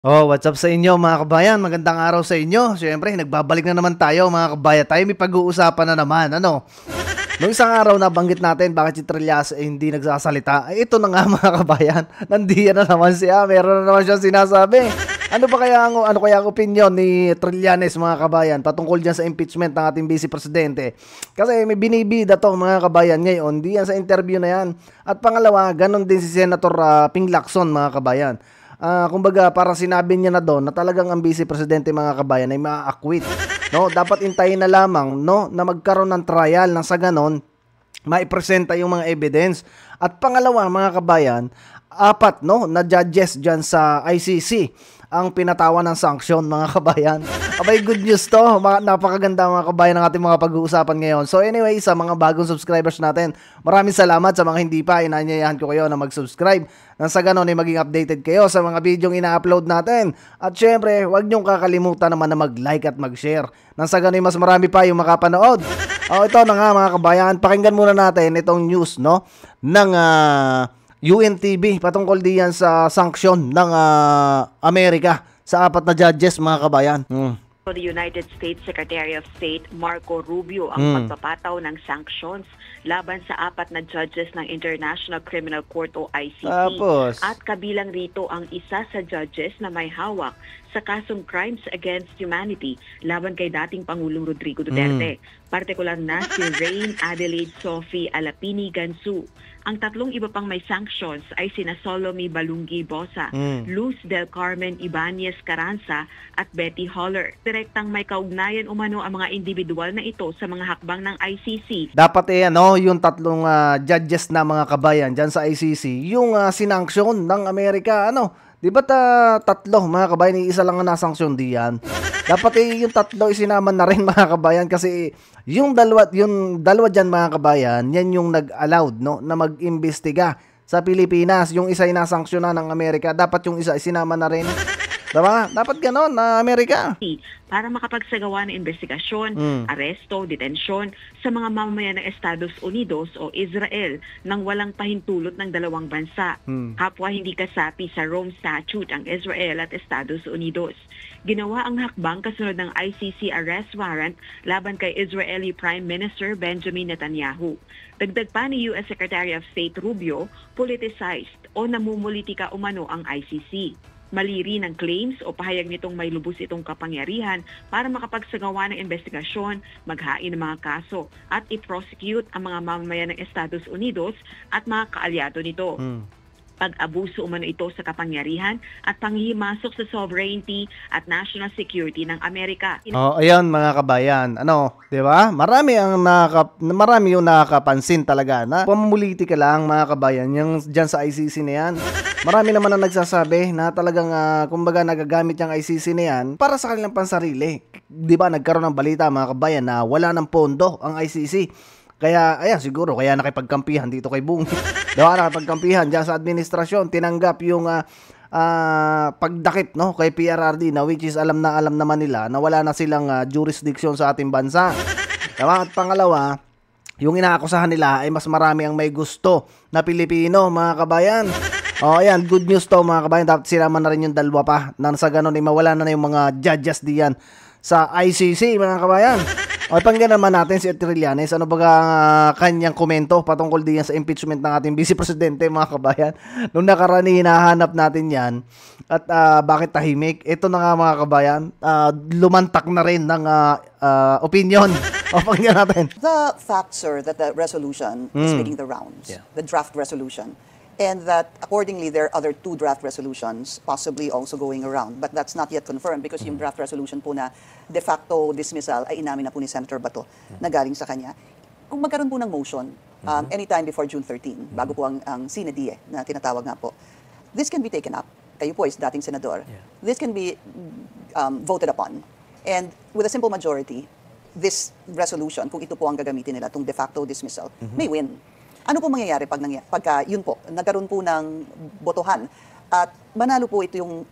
Oh, what's up sa inyo mga kabayan? Magandang araw sa inyo. Siyempre, nagbabalik na naman tayo mga kabayan. Tayo may pag-uusapan na naman, ano? Noong isang araw nabanggit natin bakit si Trillas hindi nagsasalita. Ito na nga mga kabayan. Nandiyan na naman siya. Meron na naman siyang sinasabi. Ano kaya ang opinion ni Trillanes mga kabayan patungkol diyan sa impeachment ng ating vice presidente? Kasi may binibida to mga kabayan ngayon. Di yan sa interview na yan. At pangalawa, ganun din si Senator Ping Lacson mga kabayan. Kumbaga parang sinabi niya na doon na talagang ang vice presidente mga kabayan ay maa-acquit. No, dapat intayin na lamang no na magkaroon ng trial nang sa ganon maipresenta yung mga evidence. At pangalawa mga kabayan, apat no na judges diyan sa ICC ang pinatawan ng sanction mga kabayan. Abay, good news to. Napakaganda mga kabayan ng ating mga pag-uusapan ngayon. So anyway, sa mga bagong subscribers natin, maraming salamat. Sa mga hindi pa, inanyayahan ko kayo na mag-subscribe. Nang sa ganon ay maging updated kayo sa mga videong ina-upload natin. At syempre, huwag niyong kakalimutan naman na mag-like at mag-share. Nang sa ganon ay mas marami pa yung makapanood. Ito na nga mga kabayan, pakinggan muna natin itong news no ng UNTV patungkol diyan sa sanksyon ng Amerika sa apat na judges mga kabayan. The United States Secretary of State Marco Rubio ang magpapataw ng sanctions laban sa apat na judges ng International Criminal Court o ICC. Tapos, At kabilang rito ang isa sa judges na may hawak sa kasong crimes against humanity laban kay dating Pangulong Rodrigo Duterte. Partikular na si Rain Adelaide Sophie Alapini Gansu. Ang tatlong iba pang may sanctions ay sina Solomi Balungi Bosa, Luz del Carmen Ibanez Carranza at Betty Holler. Direktang may kaugnayan umano ang mga individual na ito sa mga hakbang ng ICC. dapat yung tatlong judges na mga kabayan dyan sa ICC, yung sinanksyon ng Amerika, di ba tatlo mga kabayan, isa lang ang nasanksyon diyan. Dapat yung tatlo isinama na rin mga kabayan kasi yung dalawa diyan mga kabayan, yan yung nag-allowed no na mag-imbestiga sa Pilipinas. Yung isa ay nasanksyonan ng Amerika, dapat yung isa isinama na rin. Diba? Dapat ganon na Amerika. Para makapagsagawa ng investigasyon, aresto, detensyon sa mga mamamayan ng Estados Unidos o Israel nang walang pahintulot ng dalawang bansa. Kapwa hindi kasapi sa Rome Statute ang Israel at Estados Unidos. Ginawa ang hakbang kasunod ng ICC arrest warrant laban kay Israeli Prime Minister Benjamin Netanyahu. Dagdag pa ni U.S. Secretary of State Rubio, politicized o namumulitika umano ang ICC. Maliri ng claims o pahayag nitong may lubos itong kapangyarihan para makapagsagawa ng investigasyon, maghain ng mga kaso at i-prosecute ang mga mamamayan ng Estados Unidos at mga kaalyado nito. Pag-abuso umano ito sa kapangyarihan at panghihimasok sa sovereignty at national security ng Amerika. Ayan mga kabayan, 'di ba? Marami yung nakakapansin talaga na pamumulitika lang mga kabayan yung diyan sa ICC na yan. Marami naman ang nagsasabi na talagang kumbaga nagagamit yung ICC na yan para sa kanilang pansarili. 'Di ba? Nagkaroon ng balita mga kabayan na wala ng pondo ang ICC. Kaya, siguro, kaya nakipagkampihan dito kay Bung. Diba, nakipagkampihan dyan sa administrasyon. Tinanggap yung pagdakip, no, kay PRRD na which is alam naman nila na wala na silang jurisdiction sa ating bansa. Diba? At pangalawa, yung inaakusahan nila ay mas marami ang may gusto na Pilipino, mga kabayan. Ayan, good news to, mga kabayan. Dapat sinama na rin yung dalawa pa. Nang sa ganun, mawala na yung mga judges diyan sa ICC, mga kabayan. Pakinggan naman natin si Trillanes. Ano ba kanyang komento patungkol diyan sa impeachment ng ating vice presidente mga kabayan? Nung nakaraan hinahanap natin yan. At bakit tahimik? Ito na nga mga kabayan, lumantak na rin ng opinion. Pakinggan natin. The fact, sir, that the resolution is making the rounds, the draft resolution, and that accordingly there are other two draft resolutions possibly also going around. But that's not yet confirmed because yung draft resolution po na de facto dismissal ay inamin na po ni Senator Bato na galing sa kanya. Kung magkaroon po ng motion anytime before June 13, bago po ang SINEDIE na tinatawag nga po, this can be taken up. Kayo po is dating senador. This can be voted upon. And with a simple majority, this resolution, kung ito po ang gagamitin nila, itong de facto dismissal, may win. Ano po mangyayari pagka yun po, nagkaroon po ng botohan at manalo po ito yung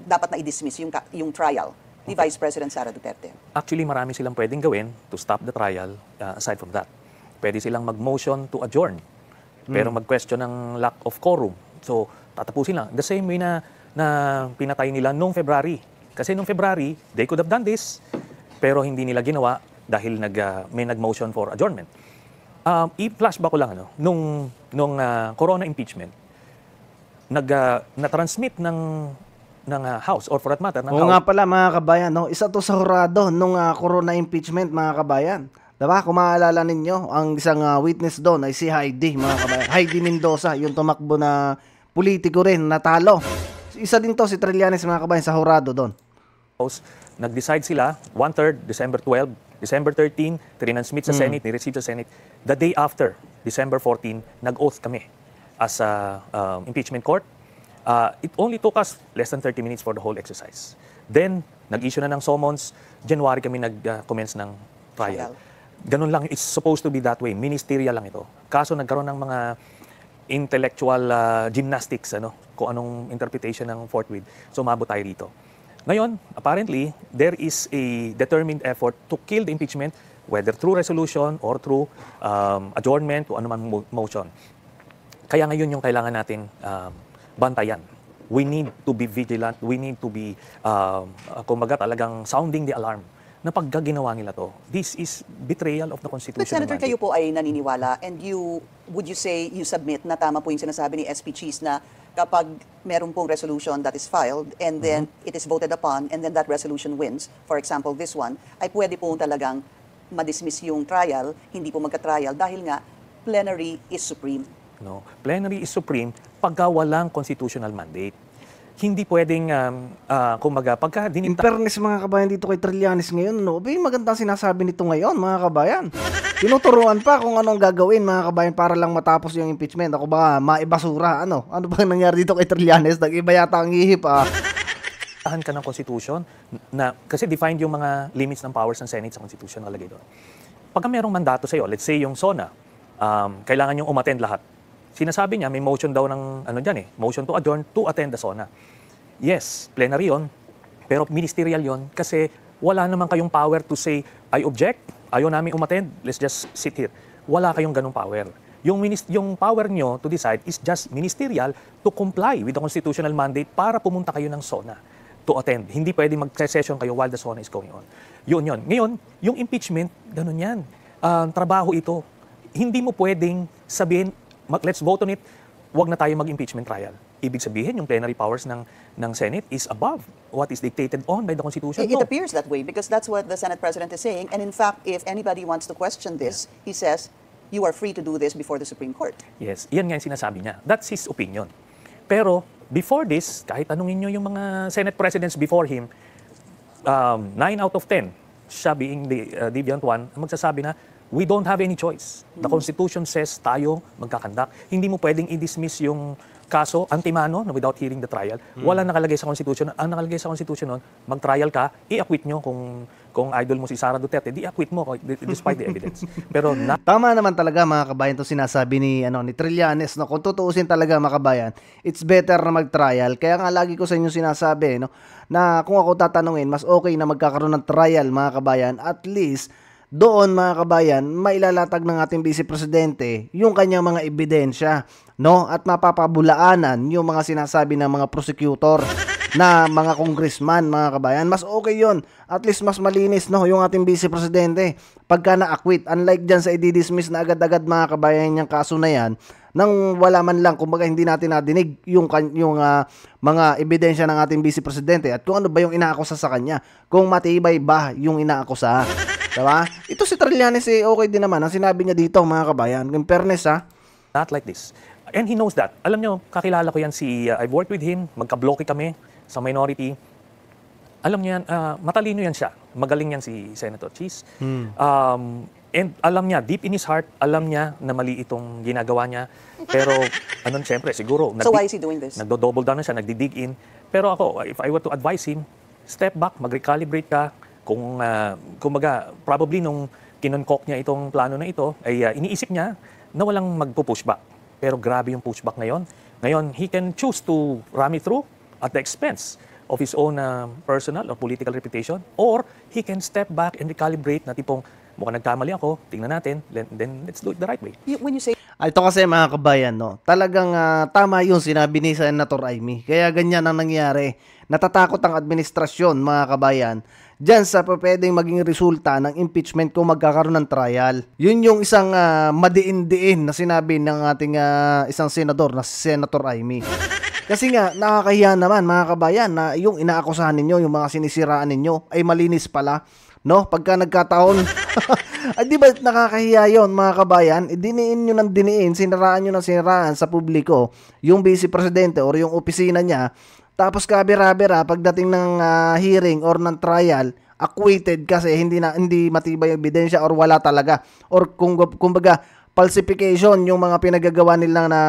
dapat na i-dismiss yung trial ni Vice President Sara Duterte? Actually, marami silang pwedeng gawin to stop the trial aside from that. Pwede silang mag-motion to adjourn, pero mag-question ng lack of quorum. So, tatapusin lang. The same way na na pinatay nila noong February. Kasi noong February, they could have done this, pero hindi nila ginawa dahil may nag-motion for adjournment. I-flashback ko lang, nung corona impeachment, na-transmit ng House, or for that matter, ng Oo House. nga pala mga kabayan, no? Isa to sa hurado nung corona impeachment mga kabayan. Diba? Kung maalala ninyo, ang isang witness doon ay si Heidi, mga kabayan. Heidi Mendoza, yung tumakbo na politiko rin, natalo. Isa din to si Trillanes mga kabayan sa hurado doon. House, nag-decide sila, 1/3, December 12, December 13, tinansmit sa Senate, ni-receive sa Senate. The day after, December 14, nag-oath kami as a impeachment court. It only took us less than 30 minutes for the whole exercise. Then, nag-issue na ng summons. January kami nag-commence ng trial. Ganun lang, it's supposed to be that way. Ministerial lang ito. Kaso nagkaroon ng mga intellectual gymnastics, kung anong interpretation ng forthwith. So, umabot tayo dito. Ngayon, apparently, there is a determined effort to kill the impeachment, whether through resolution or through adjournment o anumang motion. Kaya ngayon yung kailangan natin bantayan. We need to be vigilant. We need to be, kumbaga talagang sounding the alarm na pag ginawa nila to, this is betrayal of the Constitution. But Senator, kayo po ay naniniwala and would you say, you submit na tama po yung sinasabi ni SP Cheese na kapag meron pong resolution that is filed and then it is voted upon and then that resolution wins, for example, this one, ay pwede po talagang madismiss yung trial, hindi po magka-trial dahil nga plenary is supreme. No, plenary is supreme pagka walang constitutional mandate. Hindi pwedeng, kumbaga, pagka In fairness mga kabayan dito kay Trillanes ngayon, magandang sinasabi nito ngayon mga kabayan. Tinuturuan pa kung anong gagawin mga kabayan para lang matapos yung impeachment. Ako ba maibasura? Ano bang nangyari dito kay Trillanes? Nag-iba yata ang ihip Tahan ka ng Constitution, kasi defined yung mga limits ng powers ng Senate sa Constitution nakalagay doon. Pagka merong mandato sa'yo, let's say yung SONA, kailangan yung umattend lahat. Sinasabi niya, may motion daw ng, motion to adjourn to attend the SONA. Yes, plenary yon, pero ministerial yon kasi wala naman kayong power to say, I object, ayaw namin umattend, let's just sit here. Wala kayong ganong power. Yung power nyo to decide is just ministerial to comply with the constitutional mandate para pumunta kayo ng SONA to attend. Hindi pwede mag-session kayo while the SONA is going on. Yun. Ngayon, yung impeachment, ganun yan. Trabaho ito. Hindi mo pwedeng sabihin, let's vote on it, wag na tayo mag-impeachment trial. Ibig sabihin, yung plenary powers ng Senate is above what is dictated on by the Constitution. It appears that way because that's what the Senate President is saying. And in fact, if anybody wants to question this, he says, you are free to do this before the Supreme Court. Yes, yan nga yung sinasabi niya. That's his opinion. Pero before this, kahit tanungin nyo yung mga Senate Presidents before him, 9 out of 10, siya being the deviant one, magsasabi na, we don't have any choice. The Constitution says tayo magkakandak. Hindi mo pwedeng i-dismiss yung kaso antimano without hearing the trial. Wala nakalagay sa Constitution. Ang nakalagay sa Constitution nun, mag-trial ka, i-acquit nyo kung idol mo si Sara Duterte, di-acquit mo despite the evidence. Pero tama naman talaga mga kabayan to sinasabi ni Trillanes, no? Kung tutuusin talaga mga kabayan, it's better na mag-trial. Kaya nga lagi ko sa inyo sinasabi, na kung ako tatanungin, mas okay na magkakaroon ng trial mga kabayan, at least doon mga kabayan, mailalatag ng ating Vice Presidente yung kanyang mga ebidensya, at mapapabulaanan yung mga sinasabi ng mga prosecutor na mga congressman mga kabayan. Mas okay yon, at least mas malinis yung ating Vice Presidente pagka na-acquit, unlike dyan sa i-dismiss na agad-agad mga kabayan yung kaso na yan nang wala man lang, kumbaga hindi natin nadinig yung mga ebidensya ng ating Vice Presidente at kung ano ba yung inaakusa sa kanya, kung matibay ba yung inaakusa. Diba? Ito si Trillanes okay din naman ang sinabi niya dito mga kabayan. In fairness not like this. And he knows that. Alam niyo, kakilala ko yan I've worked with him, magka-bloke kami sa minority. Alam niya yan, matalino yan siya. Magaling yan si Senator Cheese. And alam niya, deep in his heart, alam niya na mali itong ginagawa niya. Pero, siyempre, siguro. So why is he doing this? Nagdo-double down na siya, nagdi-dig in. Pero ako, if I were to advise him, step back, mag-recalibrate ka. Kumbaga, probably nung kinonkok niya itong plano na ito, ay iniisip niya na walang magpo-pushback. Pero grabe yung pushback ngayon. Ngayon, he can choose to ram it through at the expense of his own personal or political reputation, or he can step back and recalibrate na tipong mukhang nagkamali ako, tingnan natin, then let's do it the right way. When you say Ito kasi mga kabayan, no, talagang tama yung sinabi ni Senator Amy. Kaya ganyan ang nangyari. Natatakot ang administrasyon, mga kabayan, dyan sa pwedeng maging resulta ng impeachment kung magkakaroon ng trial. Yun yung isang madiin-diin na sinabi ng ating isang senador na si Senator Amy. Kasi nga, nakakahiya naman mga kabayan na yung inaakusahan ninyo, yung mga sinisiraan ninyo ay malinis pala. No, pagka nagkataon, ay di ba nakakahiya yun mga kabayan? Diniin nyo ng diniin, siniraan nyo ng siniraan sa publiko yung vice presidente or yung opisina niya. Tapos kabira-bira pagdating ng hearing or ng trial, acquitted kasi hindi matibay yung ebidensya or wala talaga. Or kumbaga falsification yung mga pinagagawa nila na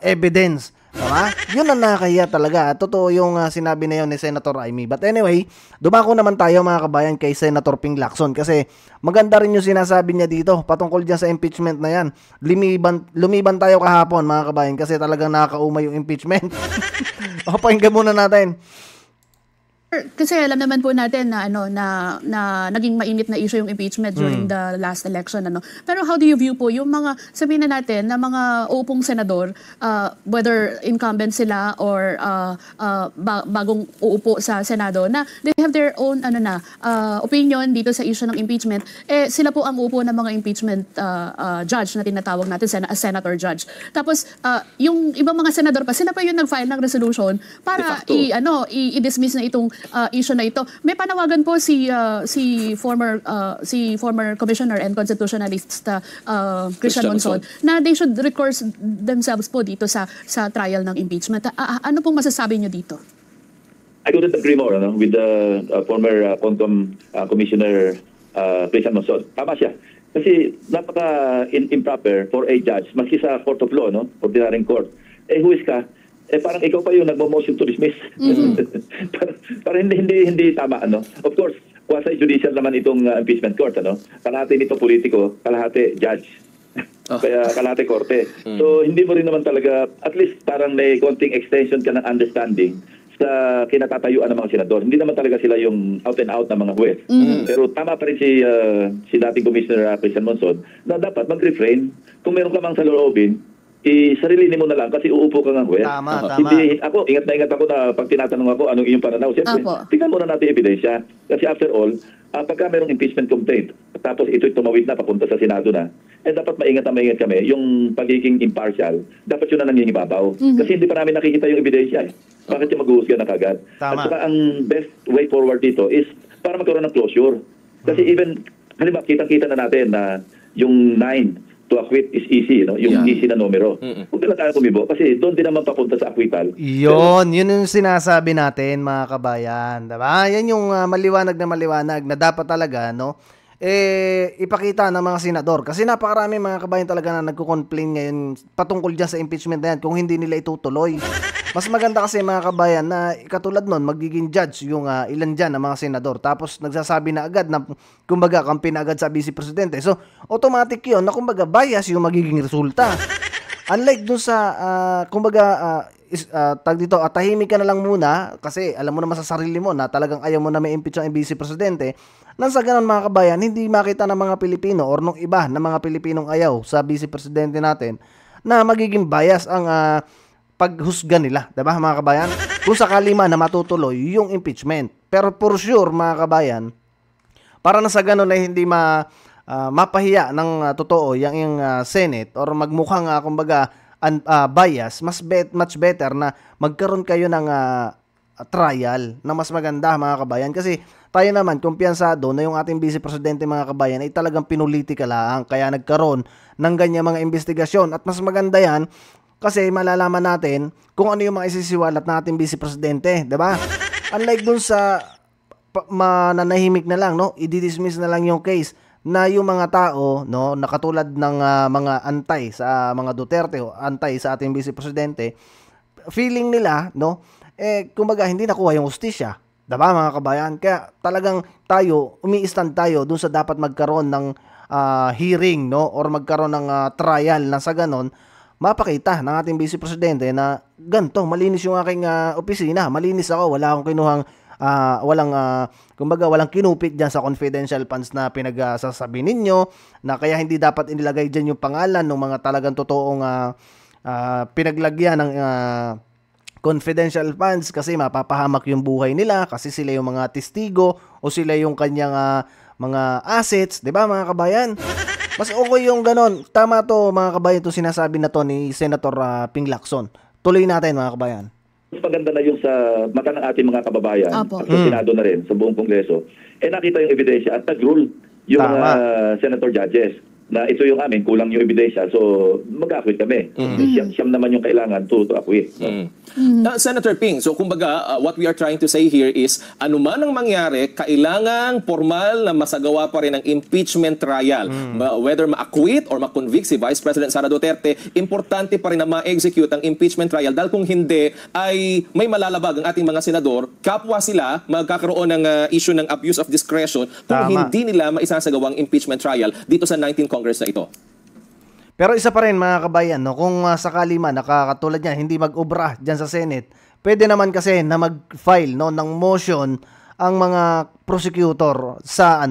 evidence. Tama? Yun ang nakakahiya talaga. Totoo yung sinabi na yun ni Senator Amy. But anyway, dumako naman tayo mga kabayan kay Senator Ping Lacson kasi maganda rin yung sinasabi niya dito patungkol dyan sa impeachment na yan. Lumiban tayo kahapon mga kabayan kasi talagang nakakaumay yung impeachment. O, pakinggan muna natin. Kasi alam naman po natin na na naging mainit na issue yung impeachment during the last election Pero how do you view po yung mga sabihin na natin na mga upong senador whether incumbent sila or bagong uupo sa Senado na they have their own opinion dito sa issue ng impeachment sila po ang uupo ng mga impeachment judge na tinatawag natin senator judge. Tapos yung ibang mga senador pa sila pa yung nag-file ng resolution para i-dismiss na itong issue na ito. May panawagan po si former commissioner and constitutionalist Christian Monson na they should recourse themselves po dito sa trial ng impeachment. Ano pong masasabi niyo dito? I couldn't agree more with the former Concom Commissioner Christian Monson. Tama siya. Kasi napaka-improper for a judge, maski sa court of law, ordinary court. Huwis ka, parang ikaw pa yung nagmo-motion to dismiss. Parang hindi tama, Of course, quasi-judicial naman itong impeachment court, Kalahati nito politiko, kalahati judge. Kaya kalahati korte. So, hindi mo rin naman talaga, at least parang may konting extension ka ng understanding sa kinatatayuan ng mga senador. Hindi naman talaga sila yung out and out na mga huwes. Pero tama pa rin si dating Commissioner Christian Monson na dapat mag-refrain. Kung meron ka mang sa loobin, sarilinin mo na lang kasi uupo ka ng huwes. Tama. Hindi, ako, ingat na ingat ako na pag tinatanong ako anong iyong pananaw. Siyempre, tingnan muna natin ebidensya. Kasi after all, pagka merong impeachment complaint, tapos ito'y tumawid na papunta sa Senado na, dapat maingat kami. Yung pagiging impartial, dapat yun na nangingibabaw. Kasi hindi pa namin nakikita yung ebidensya. Bakit yung mag-uusga na kagad? Tama. At saka ang best way forward dito is para magkaroon ng closure. Kasi even, halimbawa, kitang-kita na natin na yung 9 to acquit is easy, yung easy na numero. Huwag na tayo kumibo kasi doon din naman papunta sa acquittal. Yun yung sinasabi natin mga kabayan. Diba? Yan yung maliwanag na dapat talaga, ipakita ng mga senador. Kasi napakarami mga kabayan talaga na nagko-complain ngayon patungkol dyan sa impeachment na yan kung hindi nila itutuloy. Mas maganda kasi mga kabayan na katulad nun, magiging judge yung ilan dyan ng mga senador. Tapos nagsasabi na agad na kumbaga kampi na agad sa vice presidente. So automatic yun na kumbaga bias yung magiging resulta. Unlike dun sa tahimik ka na lang muna kasi alam mo naman sa sarili mo na talagang ayaw mo na may impeach ang vice presidente. Nang sa ganun mga kabayan, hindi makita ng mga Pilipino or nung iba ng mga Pilipinong ayaw sa vice presidente natin na magiging bias ang paghusga nila, diba mga kabayan? Kung sakali man na matutuloy yung impeachment. Pero for sure mga kabayan, para na sa ganun ay hindi mapahiya ng totoo yung Senate or magmukhang kumbaga bias, much better na magkaroon kayo ng trial na mas maganda mga kabayan kasi tayo naman kumpiyansado na yung ating vice presidente mga kabayan ay talagang pinulitika lang kaya nagkaroon ng ganyan mga investigasyon at mas maganda yan kasi malalaman natin kung ano yung mga isisiwalat natin vice presidente, 'di ba? Unlike dun sa mananahimik na lang, i-dismiss na lang yung case na yung mga tao, na katulad ng mga antay sa mga Duterte o antay sa ating vice presidente, feeling nila, kumbaga hindi nakuha yung hustisya, 'di ba mga kabayan? Kaya talagang umi-stand tayo dun sa dapat magkaroon ng hearing, or magkaroon ng trial na sa ganon mapakita ng ating vice presidente na ganito, malinis yung aking opisina, malinis ako, wala akong kinuhang kumbaga walang kinupit diyan sa confidential funds na pinagsasabi ninyo, na kaya hindi dapat inilagay diyan yung pangalan ng mga talagang totoong pinaglagyan ng confidential funds kasi mapapahamak yung buhay nila kasi sila yung mga testigo o sila yung kanyang mga assets, 'di ba mga kabayan? Mas okay yung ganon. Tama to mga kabayan, to sinasabi na to ni Senator Ping Lacson. Tuloy natin mga kabayan. Mas maganda na yung sa mata ng ating mga kababayan at sa Senado na rin, sa buong Kongreso, nakita yung ebidensya at nag-rule yung mga senator judges na ito yung amin, kulang yung ebidensya, so mag-acquit kami. Siyam naman yung kailangan to acquit. Senator Ping, so kumbaga, what we are trying to say here is, anuman ang mangyari, kailangang formal na masagawa pa rin ang impeachment trial. Whether ma-acquit or ma-convict si Vice President Sara Duterte, importante pa rin na ma-execute ang impeachment trial dahil kung hindi, ay may malalabag ang ating mga senador, kapwa sila magkakaroon ng issue ng abuse of discretion kung hindi nila maisasagawang impeachment trial dito sa 19th Congress na ito. Pero isa pa rin mga kabayan, no, kung sakali man nakakatulad niya hindi mag-obra diyan sa Senate, pwede naman kasi na mag-file no ng motion ang mga prosecutor sa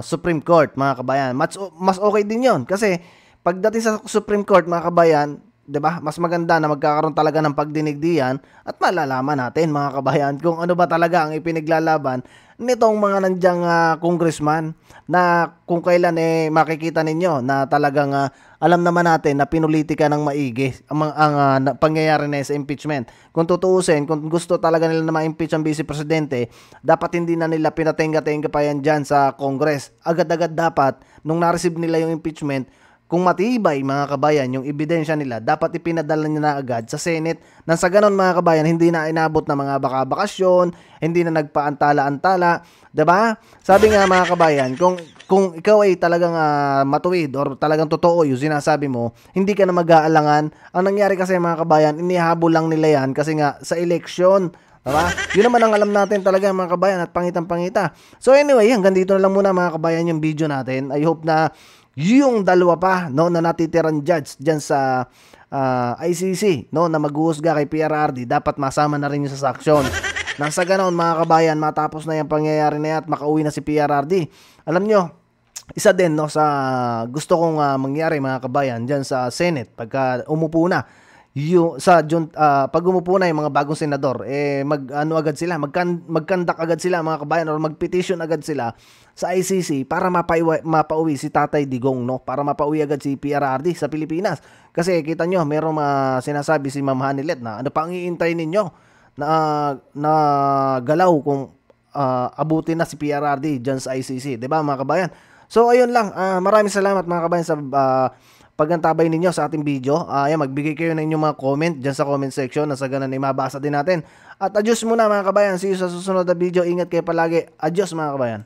Supreme Court mga kabayan. Mas okay din 'yon kasi pagdating sa Supreme Court mga kabayan, 'di ba? Mas maganda na magkakaroon talaga ng pagdinig diyan at malalaman natin mga kabayan kung ano ba talaga ang ipinaglalaban nitong mga nandiyan congressman na kung kailan makikita ninyo na talagang alam naman natin na pinulitika ng maigi ang pangyayari na sa impeachment. Kung tutuusin, kung gusto talaga nila na ma-impeach ang Vice Presidente, dapat hindi na nila pinatenga-tenga pa yan dyan sa Congress. Agad-agad dapat, nung na-receive nila yung impeachment, kung matibay mga kabayan yung ebidensya nila, dapat ipinadala niya na agad sa Senate. Nang sa ganon mga kabayan, hindi na inabot na mga bakasyon, hindi na nagpaantala-antala, 'di ba? Sabi nga mga kabayan, kung ikaw ay talagang matuwid or talagang totoo yung sinasabi mo, hindi ka na mag-aalangan. Ang nangyari kasi mga kabayan, inihabol lang nila yan kasi nga sa election. Diba? Yun naman ang alam natin talaga mga kabayan at pangitang-pangita. So anyway, hanggang dito na lang muna mga kabayan yung video natin. I hope na yung dalawa pa no na natitirang judge diyan sa ICC no na maghuhusga kay PRRD dapat masama na rin yung sa saksyon. Nang sa ganoon mga kabayan, matapos na yung pangyayari na yan at makauwi na si PRRD. Alam nyo, isa din no sa gusto kong mangyari mga kabayan diyan sa Senate pagka umupo na pag umupo na yung mga bagong senador, agad sila, mag-conduct agad sila mga kabayan or mag-petition agad sila sa ICC para mapauwi si Tatay Digong, no? Para mapauwi agad si PRRD sa Pilipinas. Kasi kita nyo, merong sinasabi si Ma'am Hanilet na ano pa ang iintay ninyo na galaw kung abutin na si PRRD dyan sa ICC. Diba mga kabayan? So ayun lang, maraming salamat mga kabayan sa pagantabay ninyo sa ating video. Magbigay kayo ng inyong mga comment dyan sa comment section na sa ganun ay mabasa din natin. At adios muna mga kabayan. See you sa susunod na video. Ingat kayo palagi. Adios mga kabayan.